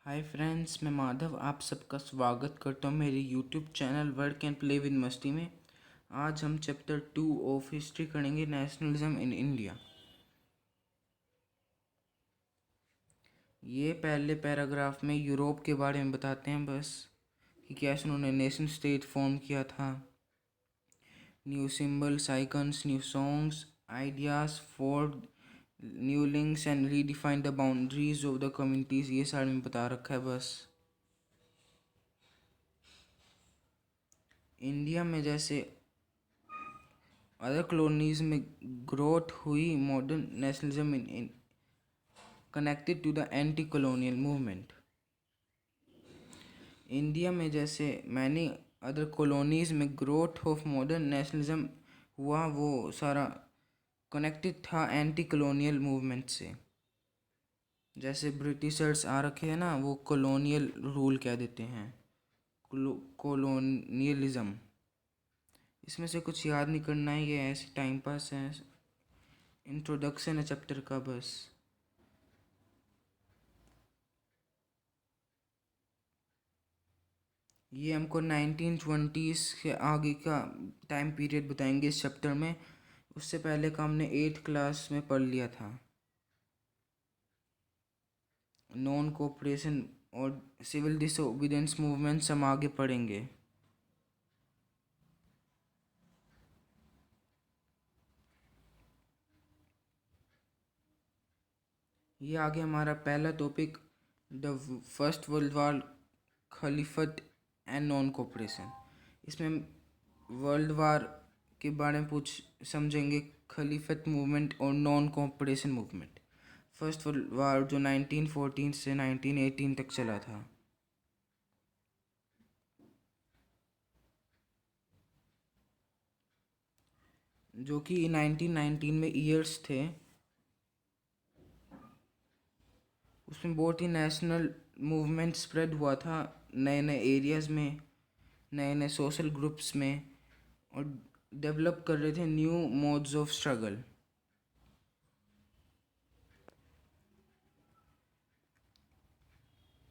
Hi friends, मैं माधव आप सबका स्वागत करता हूँ मेरे YouTube channel work and play with मस्ती में। आज हम चैप्टर 2 ऑफ हिस्ट्री करेंगे, नेशनलिज्म इन इंडिया। ये पहले पैराग्राफ में यूरोप के बारे में बताते हैं बस कि कैसे उन्होंने नेशन स्टेट फॉर्म किया था। New symbols, icons, new songs, ideas for new links and redefine the boundaries of the communities, ये सारे में बता रखा है बस। इंडिया में जैसे अदर कॉलोनीज में ग्रोथ हुई, modern nationalism in connected to the anti colonial movement. India में जैसे मैनी अदर कॉलोनीज में ग्रोथ ऑफ मॉडर्न नेशनलिज्म हुआ, वो सारा कनेक्टेड था एंटी कॉलोनियल मूवमेंट से। जैसे ब्रिटिशर्स आ रखे हैं ना, वो कॉलोनियल रूल कह देते हैं, कॉलोनियलिज्म। इसमें से कुछ याद नहीं करना है, ये ऐसे टाइम पास है, इंट्रोडक्शन है चैप्टर का बस। ये हमको 1920s के आगे का टाइम पीरियड बताएंगे इस चैप्टर में। उससे पहले का हमने 8th क्लास में पढ़ लिया था। नॉन कोऑपरेशन और सिविल डिसोबीडियंस मूवमेंट्स हम आगे पढ़ेंगे। ये आगे हमारा पहला topic, the first world war, Khilafat and non cooperation. इसमें वर्ल्ड वार के बारे में कुछ समझेंगे, खलीफत मूवमेंट और non cooperation movement. First world war जो 1914 से 1918 तक चला था। जो कि 1919 में ईयर्स थे। उसमें बहुत ही नेशनल मूवमेंट स्प्रेड हुआ था, नए नए एरियाज़ में, नए नए सोशल ग्रुप्स में, और डेवलप कर रहे थे न्यू मोड्स ऑफ स्ट्रगल।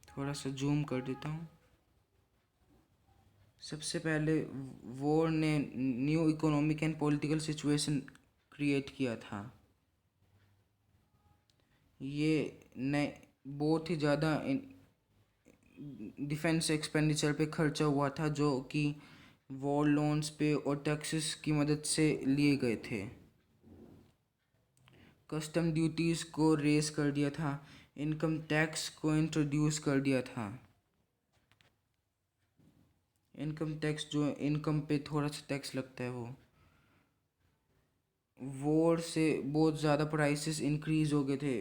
थोड़ा सा जूम कर देता हूँ। सबसे पहले वॉर ने new economic and political situation create किया था। ये नए बहुत ही ज़्यादा डिफेंस एक्सपेंडिचर पे खर्चा हुआ था, जो कि वॉर लोन्स पे और टैक्सेस की मदद से लिए गए थे। कस्टम ड्यूटीज़ को रेस कर दिया था, इनकम टैक्स को इंट्रोड्यूस कर दिया था। इनकम टैक्स जो इनकम पे थोड़ा सा टैक्स लगता है, वो वॉर से बहुत ज़्यादा प्राइसेस इंक्रीज़ हो गए थे।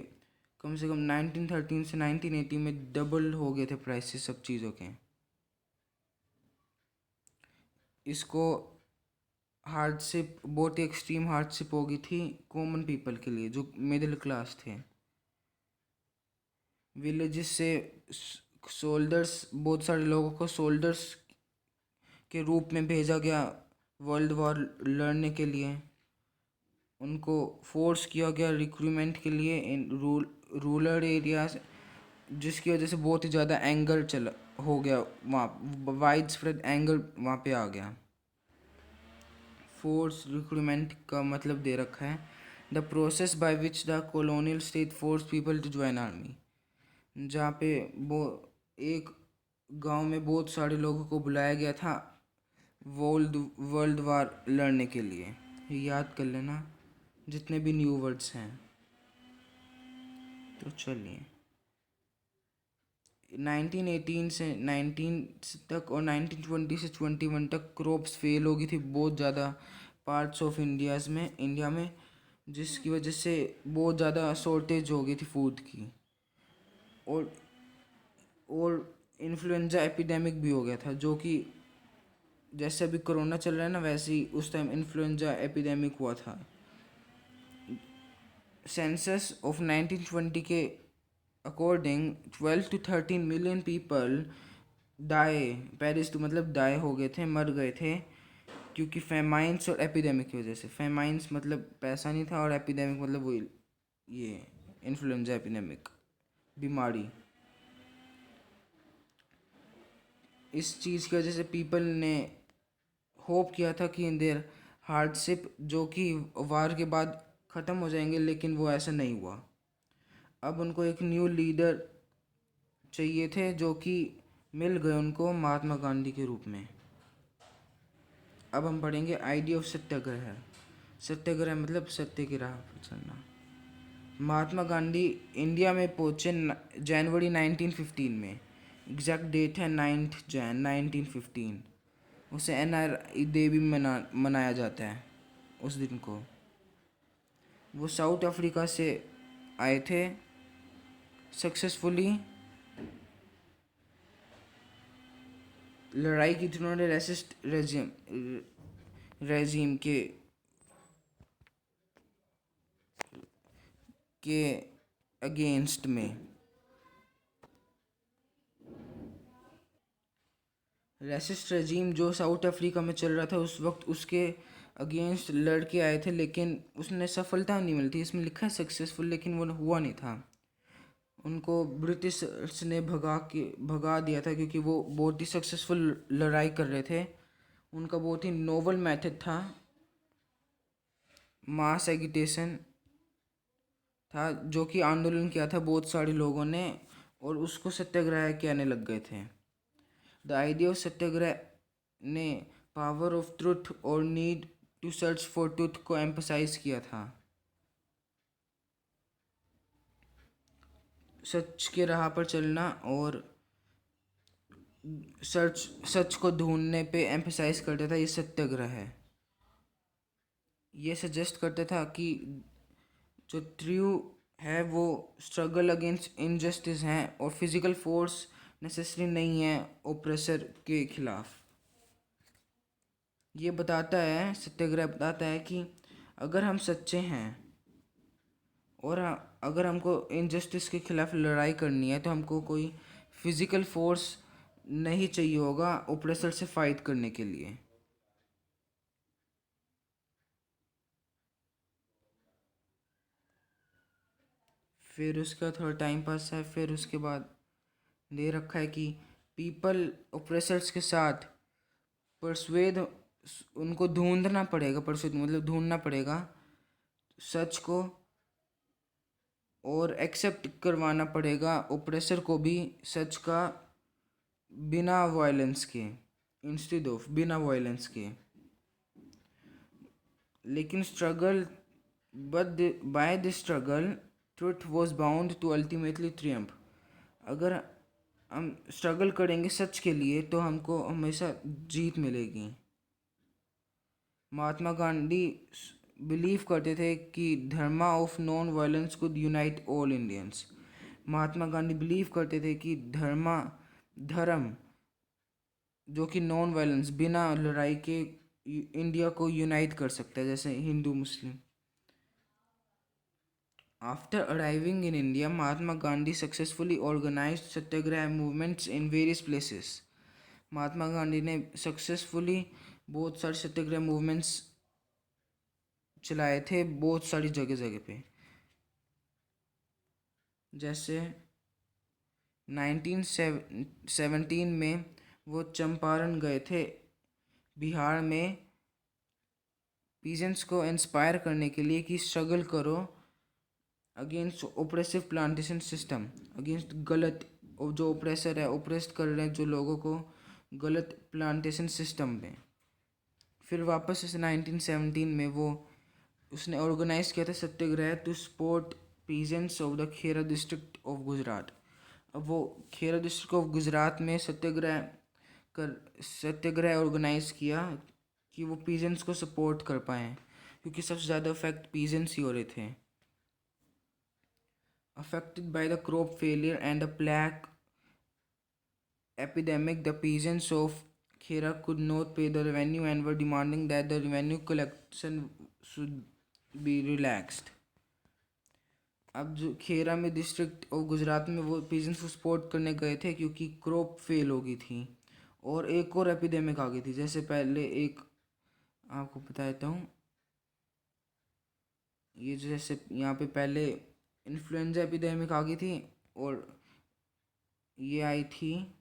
कम से कम 1913 से 1980 में डबल हो गए थे प्राइसेस सब चीज़ों के। इसको हार्डशिप, बहुत ही एक्सट्रीम हार्डशिप हो गई थी कॉमन पीपल के लिए, जो मिडिल क्लास थे। विलेजेस से सोल्जर्स, बहुत सारे लोगों को सोल्जर्स के रूप में भेजा गया वर्ल्ड वॉर लड़ने के लिए। उनको फोर्स किया गया रिक्रूटमेंट के लिए इन रूरल एरियाज, जिसकी वजह से बहुत ही ज़्यादा एंगर चला हो गया वहाँ, वाइड स्प्रेड एंगर वहाँ पे आ गया। फोर्स रिक्रूटमेंट का मतलब दे रखा है, the process by which the colonial state force people to join army. जहाँ पे वो एक गांव में बहुत सारे लोगों को बुलाया गया था वर्ल्ड वार लड़ने के लिए। ये याद कर लेना जितने भी न्यू वर्ड्स हैं। तो चलिए, 1918 से 19 तक और 1920 से 21 तक क्रॉप्स फेल हो गई थी बहुत ज़्यादा पार्ट्स ऑफ इंडिया में, जिसकी वजह से बहुत ज़्यादा शॉर्टेज हो गई थी फूड की। और इन्फ्लुएंजा एपिडेमिक भी हो गया था, जो कि जैसे अभी कोरोना चल रहा है ना, वैसे ही उस टाइम इन्फ्लुएंजा एपिडेमिक हुआ था। सेंसस ऑफ 1920 के according 12 to 13 million people die perish, तो मतलब डाई हो गए थे, मर गए थे, क्योंकि फेमाइंस और एपिडेमिक की वजह से। फेमाइंस मतलब पैसा नहीं था, और एपिडेमिक मतलब वो ये इन्फ्लुएंजा एपिडेमिक बीमारी। इस चीज़ की वजह से पीपल ने होप किया था कि इन देयर हार्डशिप जो कि वार के बाद ख़त्म हो जाएंगे, लेकिन वो ऐसा नहीं हुआ। अब उनको एक न्यू लीडर चाहिए थे जो कि मिल गए उनको महात्मा गांधी के रूप में। अब हम पढ़ेंगे आइडिया ऑफ सत्याग्रह। सत्याग्रह मतलब सत्य की राह पर चलना। महात्मा गांधी इंडिया में पहुंचे जनवरी 1915 में। एग्जैक्ट डेट है 9 जैन 1915। उसे NRI डे भी मनाया जाता है उस दिन को। वो साउथ अफ्रीका से आए थे सक्सेसफुली। लड़ाई की थी उन्होंने रेसिस्ट रेजिम के अगेंस्ट में। रेसिस्ट रेजिम जो साउथ अफ्रीका में चल रहा था उस वक्त, उसके अगेंस्ट लड़ के आए थे, लेकिन उसने सफलता नहीं मिली थी। इसमें लिखा है सक्सेसफुल, लेकिन वो हुआ नहीं था। उनको ब्रिटिश ने भगा दिया था क्योंकि वो बहुत ही सक्सेसफुल लड़ाई कर रहे थे। उनका बहुत ही नोवल मेथड था, मास एगिटेशन था, जो कि आंदोलन किया था बहुत सारे लोगों ने, और उसको सत्याग्रह कहने लग गए थे। द आइडिया ऑफ सत्याग्रह ने पावर ऑफ ट्रुथ और need to search for truth को एम्फसाइज किया था। सच के राह पर चलना और सच को ढूंढने पे एम्फसाइज करता था ये सत्याग्रह है। ये सजेस्ट करता था कि जो ट्रू है वो स्ट्रगल अगेंस्ट इनजस्टिस है, और फिजिकल फोर्स नेसेसरी नहीं है ओप्रेसर के खिलाफ। ये बताता है, सत्याग्रह बताता है कि अगर हम सच्चे हैं और अगर हमको इनजस्टिस के खिलाफ लड़ाई करनी है तो हमको कोई फिजिकल फोर्स नहीं चाहिए होगा ओप्रेसर से फाइट करने के लिए। फिर उसका थोड़ा टाइम पास है। फिर उसके बाद दे रखा है कि पीपल ओप्रेसर्स के साथ परसुएद, उनको ढूंढना पड़ेगा, परसुएद मतलब ढूंढना पड़ेगा सच को, और एक्सेप्ट करवाना पड़ेगा ओप्रेसर को भी सच का, बिना वायलेंस के, इंस्टेड ऑफ बिना वायलेंस के। लेकिन struggle but by the struggle truth was bound to ultimately triumph. अगर हम स्ट्रगल करेंगे सच के लिए तो हमको हमेशा जीत मिलेगी। महात्मा गांधी बिलीव करते थे कि dharma of non violence could unite all Indians. Mahatma Gandhi believe करते थे कि धर्म जो कि नॉन वायलेंस, बिना लड़ाई के, इंडिया को यूनाइट कर सकता है, जैसे Hindu Muslim. After arriving in India, Mahatma Gandhi successfully organised satyagraha movements in various places. Mahatma Gandhi ने सक्सेसफुली बहुत सारे सत्याग्रह मूवमेंट्स चलाए थे बहुत सारी जगह जगह पे। जैसे 1917 में वो चंपारण गए थे बिहार में, पीजेंट्स को इंस्पायर करने के लिए कि स्ट्रगल करो against oppressive plantation system, against गलत, जो ओप्रेसर है, ओप्रेस कर रहे हैं जो लोगों को गलत प्लांटेशन सिस्टम में। फिर वापस इस 1917 में वो उसने ऑर्गेनाइज किया था satyagraha to support peasants of the Kheda district of Gujarat. अब वो खेरा डिस्ट्रिक्ट ऑफ गुजरात में सत्याग्रह ऑर्गेनाइज किया कि वो पीजेंट्स को सपोर्ट कर पाएँ, क्योंकि सबसे ज़्यादा अफेक्ट पीजेंट्स ही हो रहे थे। Affected by the crop failure and the plague epidemic, the peasants of Khera could not pay the revenue and were demanding that the revenue collection should be relaxed. अब जो खेरा में डिस्ट्रिक्ट ऑफ गुजरात में वो peasants को support करने गए थे क्योंकि क्रॉप फेल हो गई थी, और एक और एपिडेमिक आ गई थी। जैसे पहले एक आपको बता देता हूँ, ये जैसे यहाँ पे पहले इन्फ्लुएंजा एपिडेमिक आ गई थी, और ये आई थी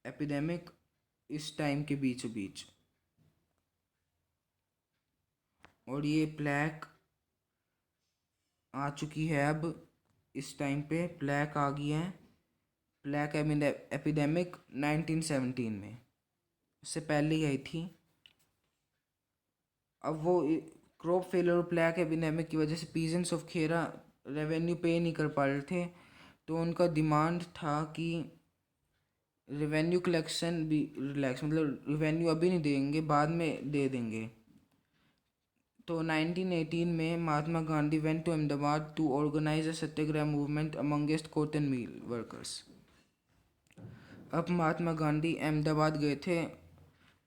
एपिडेमिक इस टाइम के बीचों बीच। और ये प्लेग आ चुकी है अब, इस टाइम पे प्लेग आ गई है। प्लेग एपिडेमिक 1917 में, उससे पहले ही आई थी। अब वो क्रॉप फेलियर और प्लेग एपिडेमिक की वजह से पीजेंट्स ऑफ खेरा रेवेन्यू पे नहीं कर पा रहे थे, तो उनका डिमांड था कि रेवेन्यू कलेक्शन भी रिलैक्स, मतलब रेवेन्यू अभी नहीं देंगे, बाद में दे देंगे। तो 1918 में Mahatma Gandhi went to Ahmedabad to organise a satyagraha movement amongst cotton mill workers. अब महात्मा गांधी अहमदाबाद गए थे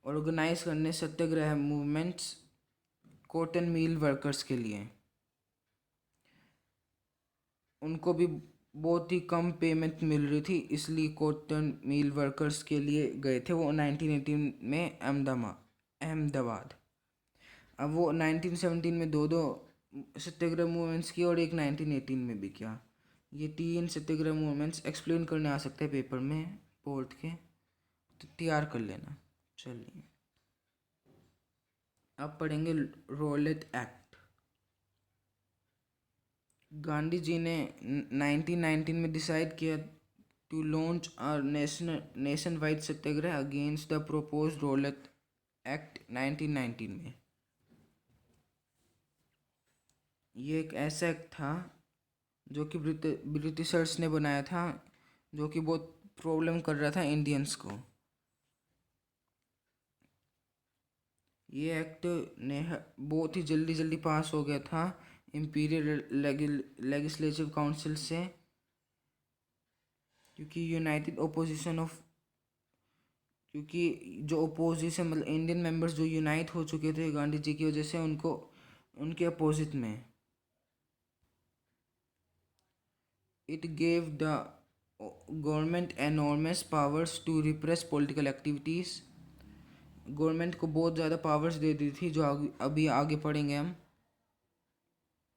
ऑर्गेनाइज करने satyagraha movements cotton mill workers के लिए। उनको भी बहुत ही कम पेमेंट मिल रही थी, इसलिए कॉटन मिल वर्कर्स के लिए गए थे वो 1918 में अहमदाबाद। अब वो 1917 में दो सत्याग्रह मूवमेंट्स की और एक 1918 में भी किया। ये 3 सत्याग्रह मूवमेंट्स एक्सप्लेन करने आ सकते हैं पेपर में बोर्ड के, तो तैयार कर लेना। चलिए अब पढ़ेंगे रॉलेट एक्ट। गांधी जी ने 1919 में डिसाइड किया to launch a nationwide satyagraha against the proposed Rowlatt Act 1919 में। ये एक ऐसा एक्ट था जो कि ब्रिटिशर्स ने बनाया था, जो कि बहुत प्रॉब्लम कर रहा था इंडियंस को। ये एक्ट ने बहुत ही जल्दी जल्दी पास हो गया था इम्पीरियल लेजिस्लेटिव काउंसिल से, क्योंकि जो ओपोजिशन मतलब इंडियन मेंबर्स जो यूनाइट हो चुके थे गांधी जी की वजह से, उनको उनके अपोजिट में। It gave the government enormous powers to repress political activities. Government को बहुत ज़्यादा पावर्स दे दी थी, जो अभी आगे पढ़ेंगे हम,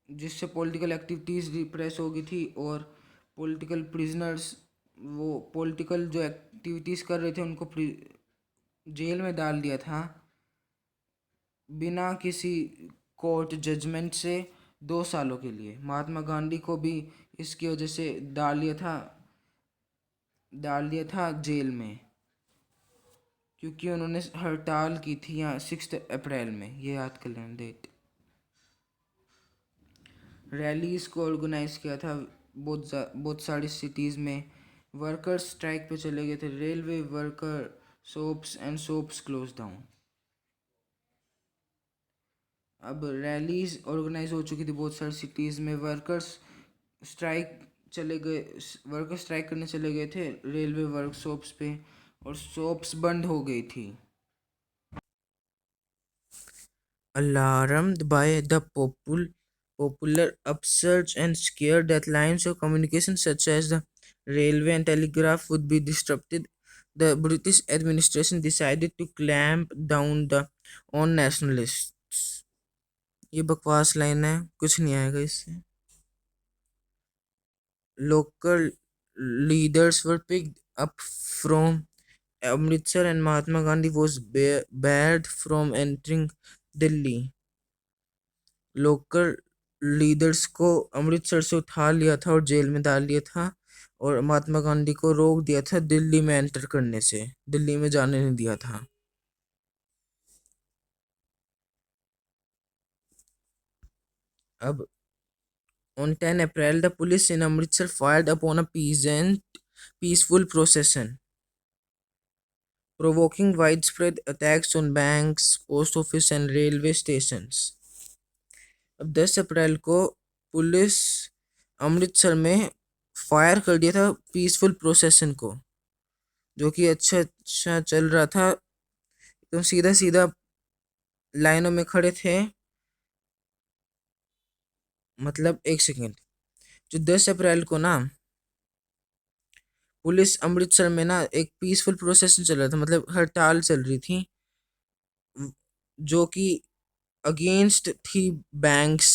जिससे पॉलिटिकल एक्टिविटीज़ रिप्रेस हो गई थी। और पॉलिटिकल प्रिजनर्स, वो पॉलिटिकल जो एक्टिविटीज़ कर रहे थे उनको जेल में डाल दिया था बिना किसी कोर्ट जजमेंट से 2 सालों के लिए। महात्मा गांधी को भी इसकी वजह से डाल दिया था जेल में, क्योंकि उन्होंने हड़ताल की थी यहाँ 6 अप्रैल में, ये याद कर लेना डेट। रैलीज को ऑर्गेनाइज किया था बहुत सारी सिटीज़ में। वर्कर्स स्ट्राइक पे चले गए थे। Railway worker shops close down. अब रैलीज ऑर्गेनाइज हो चुकी थी बहुत सारी सिटीज़ में। स्ट्राइक वर्कर्स स्ट्राइक करने चले गए थे रेलवे वर्कशॉप्स पे, और शॉप्स बंद हो गई थी। Alarmed by the popular upsurge and scared that lines of communication such as the railway and telegraph would be disrupted, the British administration decided to clamp down on nationalists. ये बकवास line है, कुछ नहीं आएगा इससे। Local leaders were picked up from Amritsar and Mahatma Gandhi was barred from entering Delhi. Local leaders को अमृतसर से उठा लिया था और जेल में डाल दिया था, और महात्मा गांधी को रोक दिया था दिल्ली में एंटर करने से, दिल्ली में जाने नहीं दिया था। अब on 10 April, the police in Amritsar fired upon a peaceful procession, provoking widespread attacks on banks, post office and railway stations. अब 10 अप्रैल को पुलिस अमृतसर में फायर कर दिया था पीसफुल प्रोसेशन को, जो कि अच्छा चल रहा था, एकदम सीधा सीधा लाइनों में खड़े थे। मतलब एक सेकेंड, जो 10 अप्रैल को ना पुलिस अमृतसर में ना एक पीसफुल प्रोसेशन चल रहा था, मतलब हड़ताल चल रही थी, जो कि अगेंस्ट थी banks,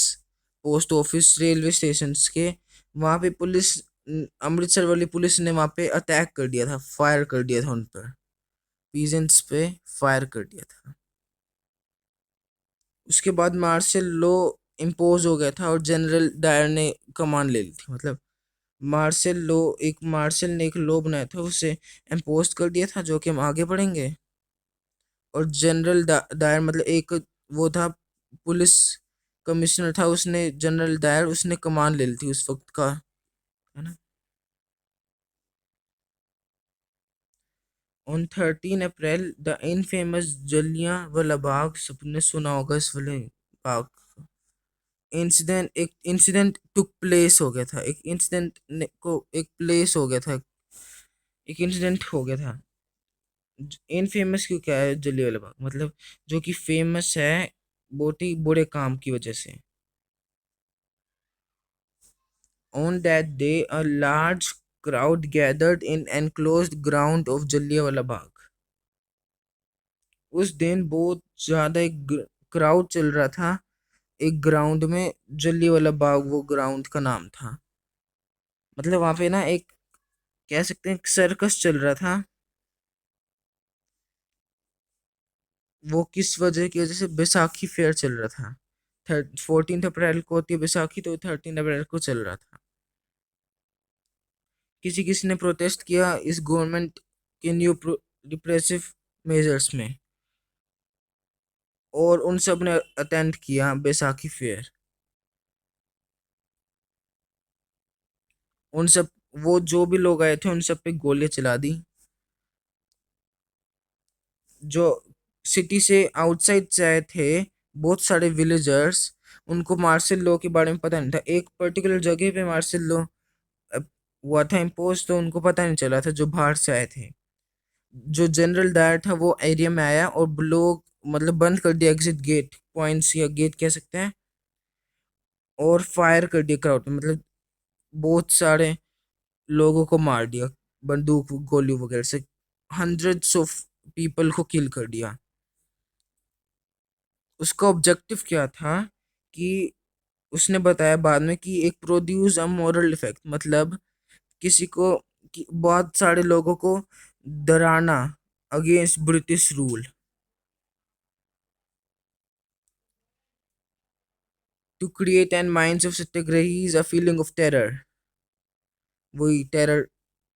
post office, railway stations के, वहां पे पुलिस अमृतसर वाली पुलिस ने वहां पे अटैक कर दिया था, फायर कर दिया था उन पर, पीजेंट्स पे फायर कर दिया था। उसके बाद मार्शल लॉ इम्पोज हो गया था और जनरल डायर ने कमान ले ली थी। मतलब मार्शल ने एक लॉ बनाया था, उसे इम्पोज कर दिया था, जो कि हम आगे पढ़ेंगे। और जनरल डायर मतलब एक वो था, पुलिस कमिश्नर था, उसने जनरल डायर उसने कमान ले ली थी उस वक्त का, है ना। On 13 April the infamous Jallianwala Bagh, सबने सुना होगा इस वाले बाग, एक इंसिडेंट टुक प्लेस हो गया था, एक प्लेस हो गया था, एक इंसिडेंट हो गया था। इनफेमस क्यों क्या है जलियांवाला बाग, मतलब जो कि फेमस है बहुत ही बुरे काम की वजह से। On that day, a large crowd gathered in enclosed ground of Jallianwala Bagh. उस दिन बहुत ज्यादा एक क्राउड चल रहा था एक ग्राउंड में, जलियांवाला बाग वो ग्राउंड का नाम था। मतलब वहां पे ना एक, कह सकते हैं, सर्कस चल रहा था। वो किस वजह से बैसाखी फेयर चल रहा था। 14 अप्रैल को होती है बैसाखी, तो 13 अप्रैल को चल रहा था। किसी किसी ने प्रोटेस्ट किया इस गवर्नमेंट के न्यू रिप्रेसिव मेजर्स में, और उन सब ने अटेंड किया बैसाखी फेयर। उन सब, वो जो भी लोग आए थे उन सब पे गोलियां चला दी। जो सिटी से आउटसाइड से आए थे बहुत सारे विलेजर्स, उनको मार्शल लॉ के बारे में पता नहीं था। एक पर्टिकुलर जगह पे मार्शल लॉ हुआ था इम्पोज, तो उनको पता नहीं चला था जो बाहर से आए थे। जो जनरल डायर था वो एरिया में आया और लोग, मतलब बंद कर दिया एग्जिट गेट पॉइंट्स, या गेट कह सकते हैं, और फायर कर दिया क्राउड में। मतलब बहुत सारे लोगों को मार दिया बंदूक गोली वगैरह से, हंड्रेड्स ऑफ पीपल को किल कर दिया। उसका ऑब्जेक्टिव क्या था कि उसने बताया बाद में कि एक प्रोड्यूस अ मोरल इफेक्ट, मतलब किसी को, बहुत सारे लोगों को डराना against British rule, to create in minds of satyagrahis a feeling of terror, वही टेरर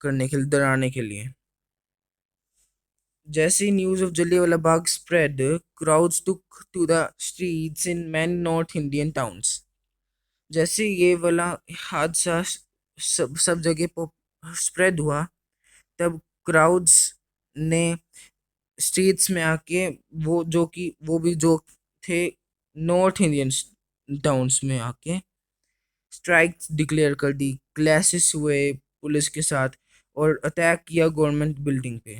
करने के लिए, डराने के लिए। जैसे ही news of Jallianwala Bagh spread, crowds took to the streets in many north Indian towns. जैसे ये वाला हादसा सब सब जगह पर स्प्रेड हुआ, तब क्राउड्स ने स्ट्रीट्स में आके, वो भी जो थे नॉर्थ इंडियन टाउन्स में आके स्ट्राइक डिक्लेयर कर दी, क्लैशेस हुए पुलिस के साथ, और अटैक किया गवर्नमेंट बिल्डिंग पे।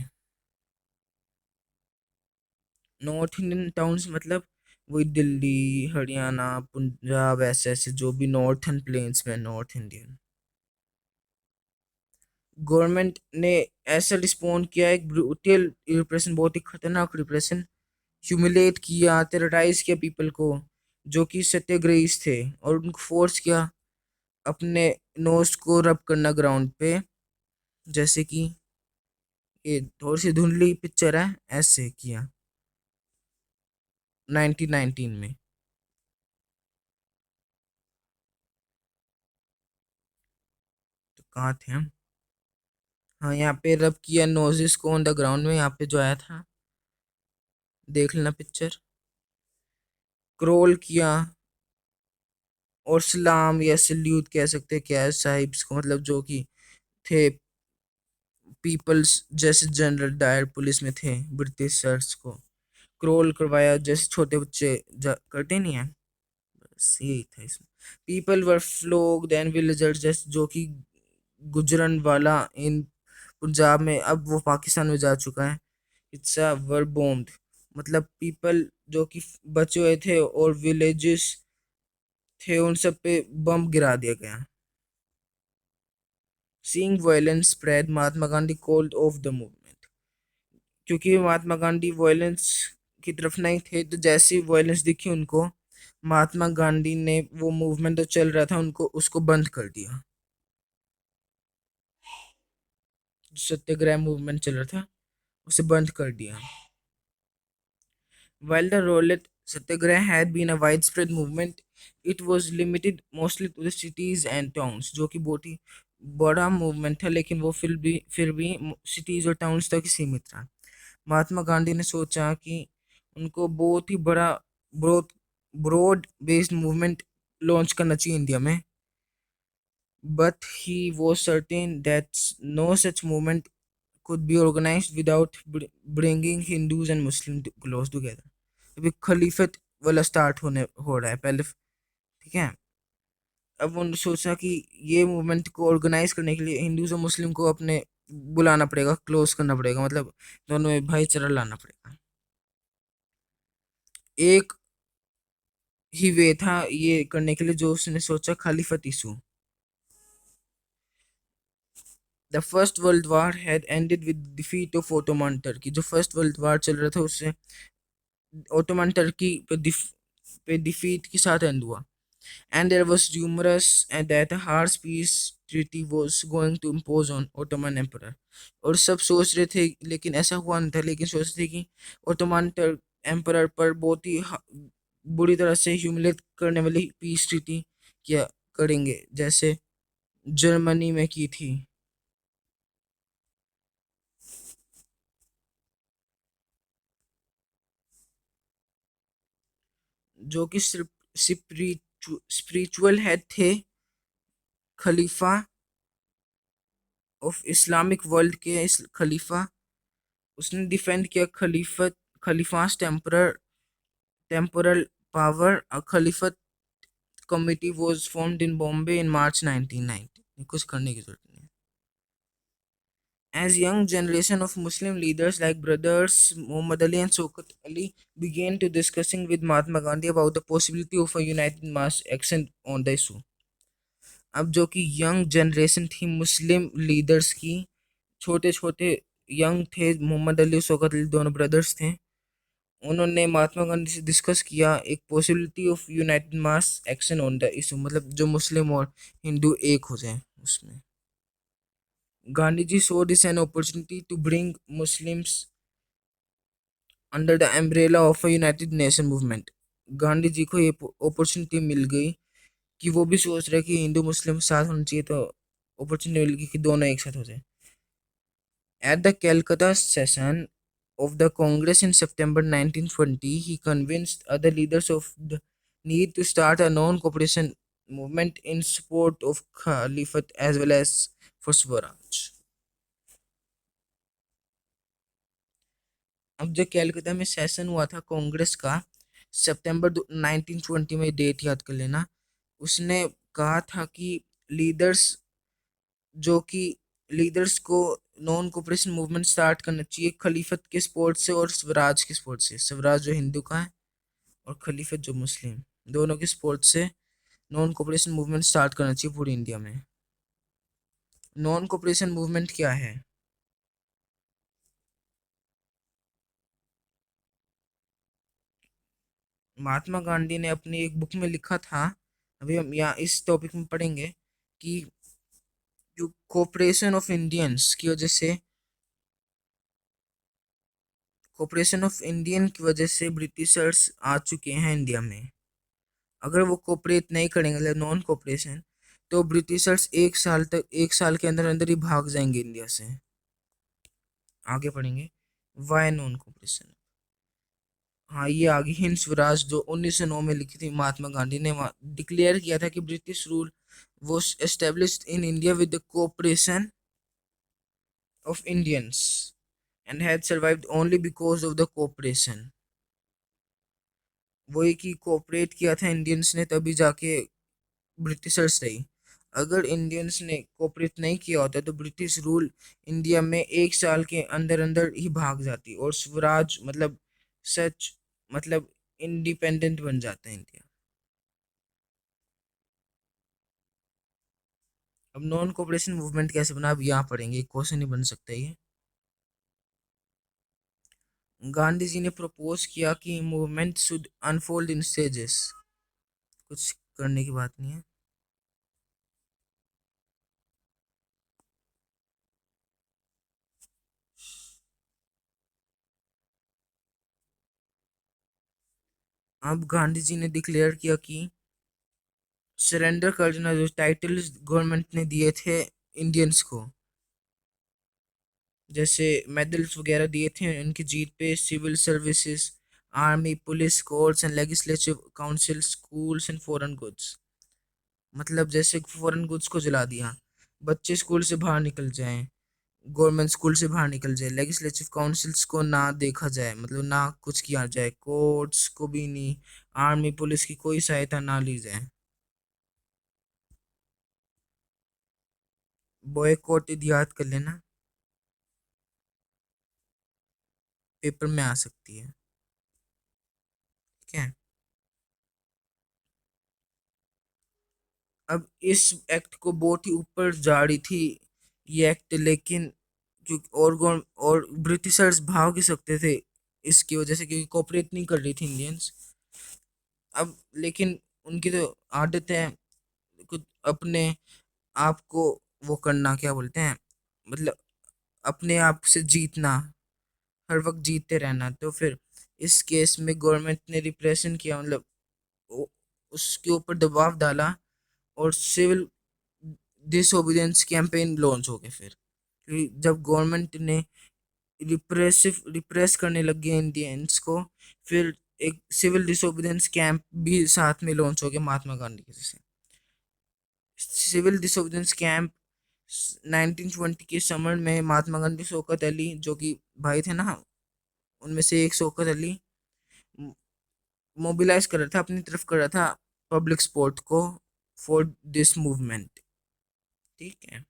नॉर्थ इंडियन टाउन्स मतलब वही दिल्ली, हरियाणा, पंजाब, ऐसे ऐसे जो भी नॉर्थन प्लेन्स में, नॉर्थ इंडियन। गवर्नमेंट ने ऐसा रिस्पॉन्ड किया, एक ब्रूटल रिप्रेशन, बहुत ही खतरनाक रिप्रेशन, ह्यूमिलेट किया, टेरराइज किया पीपल को जो कि सत्याग्रहीज थे, और उनको फोर्स किया अपने नोज को रब करना ग्राउंड पे। जैसे कि ये थोड़ी सी धुंधली पिक्चर है, ऐसे किया 1919 में। तो कहाँ थे हम? हाँ, यहाँ पे रब किया नोजिस को ऑन द ग्राउंड में, यहाँ पे जो आया था, देख लेना पिक्चर। क्रोल किया और सलाम या सल्यूट कह सकते हैं क्या है साहिब्स को, मतलब जो कि थे पीपल्स, जैसे जनरल डायर पुलिस में थे ब्रिटिशर्स को क्रोल करवाया, जैसे छोटे बच्चे करते नहीं है, बस यही था इसमें। पीपल वर फ्लोग्ड एंड विलेजर्स, जैसे जो कि गुजरन वाला इन पंजाब में, अब वो पाकिस्तान में जा चुका है, इट्स वर बॉम्ब्ड, मतलब पीपल जो कि बचे हुए थे और विलेजेस थे उन सब पे बम गिरा दिया गया। Seeing violence spread, Mahatma Gandhi called off the movement. क्योंकि महात्मा गांधी वायलेंस की तरफ नहीं थे, तो जैसे ही वायलेंस दिखी उनको, महात्मा गांधी ने वो मूवमेंट जो चल रहा था उनको उसको बंद कर दिया। जो सत्याग्रह मूवमेंट चल रहा था उसे बंद कर दिया। While the Rowlatt Satyagraha had been a widespread movement, it was limited mostly to the cities and towns, जो कि बहुत ही बड़ा मूवमेंट था, लेकिन वो फिर भी सिटीज और टाउन्स तक ही सीमित था। महात्मा गांधी ने सोचा कि उनको बहुत ही बड़ा broad broad based movement launch करना चाहिए इंडिया में, but he was certain that no such movement could be organized without bringing Hindus and Muslims close together। अभी खलीफत वाला स्टार्ट होने हो रहा है पहले, ठीक है। अब उन्होंने सोचा कि ये मूवमेंट को ऑर्गेनाइज करने के लिए हिंदूज और मुस्लिम को अपने बुलाना पड़ेगा, क्लोज करना पड़ेगा, मतलब दोनों में भाईचारा लाना पड़ेगा। एक ही वे था ये करने के लिए जो उसने सोचा, Khilafat issue. The first world war had ended with defeat of Ottoman Turkey. जो फर्स्ट वर्ल्ड वॉर चल रहा था उससे ओटोमन टर्की पे डिफीट के साथ एंड हुआ। And there was rumors and that a harsh peace treaty was going to impose on Ottoman Emperor। और सब सोच रहे थे, लेकिन ऐसा हुआ नहीं था, लेकिन सोच रहे थे कि ओटोमन एम्परर पर बहुत ही बुरी तरह से ह्यूमिलेट करने वाली पीस ट्रीटी क्या करेंगे, जैसे जर्मनी में की थी। जो कि स्पिरिचुअल हेड थे खलीफा ऑफ इस्लामिक वर्ल्ड के खलीफा। उसने डिफेंड किया Khalifa's temporal power. A Khilafat committee was formed in Bombay in March 1990। कुछ करने की जरूरत नहीं है। As young generation of Muslim leaders like brothers Muhammad Ali and Shaukat Ali began to discussing with Mahatma Gandhi about the possibility of a united mass action on the issue। अब जो कि young generation थी मुस्लिम leaders की, छोटे छोटे young थे, मोहम्मद अली शौकत अली दोनों brothers थे। उन्होंने महात्मा गांधी से डिस्कस किया एक possibility of united mass action on the issue, मतलब जो मुस्लिम और हिंदू एक हो जाए उसमें। Gandhi ji saw this an opportunity to bring Muslims under the umbrella of a united nation movement. Gandhi ji को ये अपॉर्चुनिटी मिल गई कि वो भी सोच रहे कि हिंदू मुस्लिम साथ होना चाहिए, तो अपॉर्चुनिटी मिल गई कि दोनों एक साथ हो जाए। At the Calcutta session of the Congress in September 1920, he convinced other leaders of the need to start a non-cooperation movement in support of Caliphate as well as for Swaraj। अब जो कैलकाता में सेशन हुआ था कांग्रेस का, सितंबर 1920 में, date याद कर लेना। उसने कहा था कि लीडर्स जो कि लीडर्स को नॉन कोऑपरेशन मूवमेंट स्टार्ट करना चाहिए खलीफत के सपोर्ट से और स्वराज के सपोर्ट से। स्वराज जो हिंदू का है और खलीफत जो मुस्लिम, दोनों के सपोर्ट से नॉन कोऑपरेशन मूवमेंट स्टार्ट करना चाहिए पूरी इंडिया में। नॉन कोऑपरेशन मूवमेंट क्या है? महात्मा गांधी ने अपनी एक बुक में लिखा था, अभी हम यहाँ इस टॉपिक में पढ़ेंगे, कि जो कोऑपरेशन ऑफ इंडियंस की वजह से, कोऑपरेशन ऑफ इंडियन की वजह से ब्रिटिशर्स आ चुके हैं इंडिया में। अगर वो कोऑपरेट नहीं करेंगे, मतलब नॉन कोऑपरेशन, तो ब्रिटिशर्स 1 साल के अंदर अंदर ही भाग जाएंगे इंडिया से। आगे पढ़ेंगे वाई नॉन कोऑपरेशन। हाँ, ये आगे हिंद स्वराज जो 1909 में लिखी थी महात्मा गांधी ने, डिक्लेयर किया था कि British rule was established in India with the cooperation of Indians and had survived only because of the cooperation। वही कि कोऑपरेट किया था इंडियंस ने, तभी जाके ब्रिटिशर्स रही। अगर इंडियंस ने कोऑपरेट नहीं किया होता तो ब्रिटिश रूल इंडिया में 1 साल के अंदर अंदर ही भाग जाती और स्वराज मतलब सच मतलब इंडिपेंडेंट बन जाता है इंडिया। अब नॉन कोऑपरेशन मूवमेंट कैसे बना, अब यहाँ पढ़ेंगे, क्वेश्चन ही बन सकता है ये। गांधी जी ने प्रपोज किया कि movement should unfold in stages. कुछ करने की बात नहीं है। अब गांधी जी ने डिक्लेयर किया कि सरेंडर कर देना, जो टाइटल्स गवर्नमेंट ने दिए थे इंडियंस को, जैसे मेडल्स वगैरह दिए थे उनकी जीत पे, civil services, army, police, courts and legislative council, schools and foreign goods. मतलब जैसे फॉरेन गुड्स को जला दिया, बच्चे स्कूल से बाहर निकल जाएं, गवर्नमेंट स्कूल से बाहर निकल जाए, लेजिस्लेटिव काउंसिल्स को ना देखा जाए, मतलब ना कुछ किया जाए, कोर्ट्स को भी नहीं, आर्मी पुलिस की कोई सहायता ना ली जाए। बॉयकॉट याद कर लेना, पेपर में आ सकती है। ठीक है। अब इस एक्ट को बहुत ही ऊपर जा रही थी ये एक्ट, लेकिन क्योंकि और ब्रिटिशर्स भाग ही सकते थे इसकी वजह से, क्योंकि कोऑपरेट नहीं कर रही थी इंडियंस। अब लेकिन उनकी तो आदत है कुछ अपने आप को वो करना, क्या बोलते हैं, मतलब अपने आप से जीतना, हर वक्त जीतते रहना। तो फिर इस केस में गवर्नमेंट ने रिप्रेशन किया, मतलब वो- उसके ऊपर दबाव डाला, और सिविल डिसोबीडियंस कैंपेन लॉन्च हो गए फिर, क्योंकि जब गवर्नमेंट ने रिप्रेस करने लग गए इंडियंस को, फिर एक सिविल डिसोबीडियंस कैंप भी साथ में लॉन्च हो गया महात्मा गांधी के से। सिविल डिसोबीडियंस कैंप 1920 के समर में महात्मा गांधी, शौकत अली, जो कि भाई थे ना, उनमें से एक शौकत अली मोबिलाइज कर रहा था, अपनी तरफ कर रहा था पब्लिक सपोर्ट को फॉर दिस मूवमेंट। ठीक है।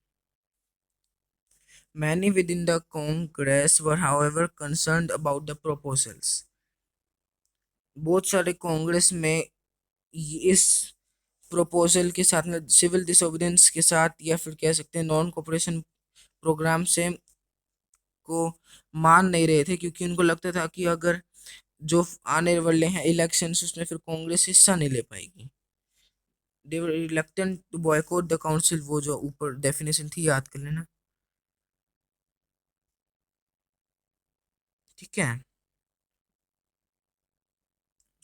Many within the Congress were, however, concerned about the proposals. बहुत सारे कांग्रेस में इस प्रपोजल के साथ में, सिविल डिसोबीडियंस के साथ, या फिर कह सकते हैं नॉन कोऑपरेशन प्रोग्राम से को मान नहीं रहे थे, क्योंकि उनको लगता था कि अगर जो आने वाले हैं इलेक्शंस, उसमें फिर कांग्रेस हिस्सा नहीं ले पाएगी। They were reluctant to boycott the council, वो जो ऊपर डेफिनेशन थी याद कर लेना। ठीक है।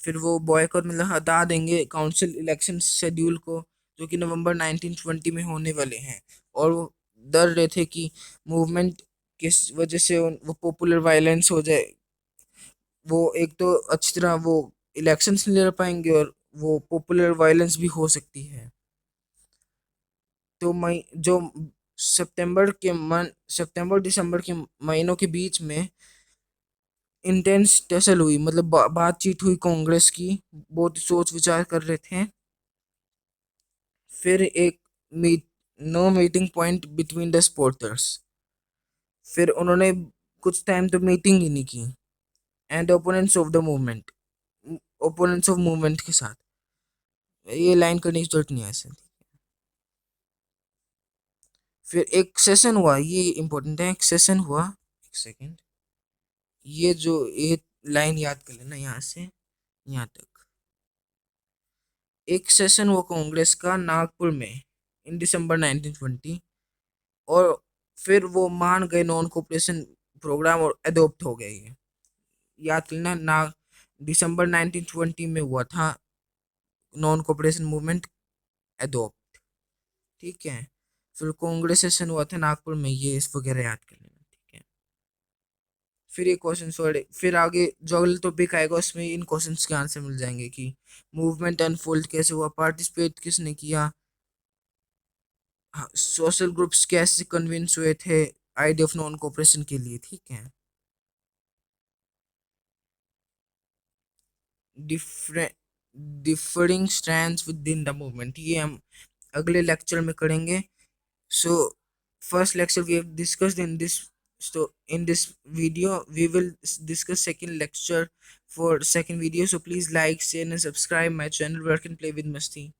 फिर वो बॉयकॉट मतलब हटा देंगे काउंसिल इलेक्शन शेड्यूल को, जो कि नवंबर 1920 में होने वाले हैं। और वो डर रहे थे कि मूवमेंट किस वजह से वो पॉपुलर वायलेंस हो जाए, वो एक तो अच्छी तरह वो इलेक्शंस नहीं लड़ पाएंगे, और वो पॉपुलर वायलेंस भी हो सकती है। तो मई जो सितंबर दिसंबर के महीनों के बीच में इंटेंस टसल हुई, मतलब बातचीत हुई कांग्रेस की, बहुत सोच विचार कर रहे थे। फिर एक meet no meeting point between the supporters, फिर उन्होंने कुछ टाइम तो मीटिंग ही नहीं की, and opponents of the movement, opponents of movement के साथ, ये लाइन करने की जरूरत नहीं है ऐसे। फिर एक सेशन हुआ, ये इम्पोर्टेंट है, एक सेशन हुआ, एक सेकेंड, ये जो ये लाइन याद कर लेना यहाँ से यहाँ तक। एक सेशन हुआ कांग्रेस का नागपुर में इन दिसंबर 1920, और फिर वो मान गए नॉन कोऑपरेशन प्रोग्राम और अडॉप्ट हो गए ये, याद करना ना। दिसंबर 1920 में हुआ था नॉन कोऑपरेशन मूवमेंट अडॉप्ट। ठीक है। फिर कांग्रेस सेशन हुआ था नागपुर में, ये इस वगैरह याद कर लेना। ठीक है। फिर ये क्वेश्चन सॉल्व, फिर आगे जो अगला टॉपिक आएगा उसमें इन क्वेश्चंस के आंसर मिल जाएंगे कि मूवमेंट अनफोल्ड कैसे हुआ, पार्टिसिपेट किसने किया, सोशल ग्रुप्स कैसे कन्विंस हुए थे आइडिया ऑफ नॉन कोऑपरेशन के लिए। ठीक है। Different differing strands within the movement, ये हम अगले लेक्चर में करेंगे। So first lecture we have discussed in this, so in this video we will discuss second lecture for second video, so please like, share and subscribe my channel Work and Play with Masti.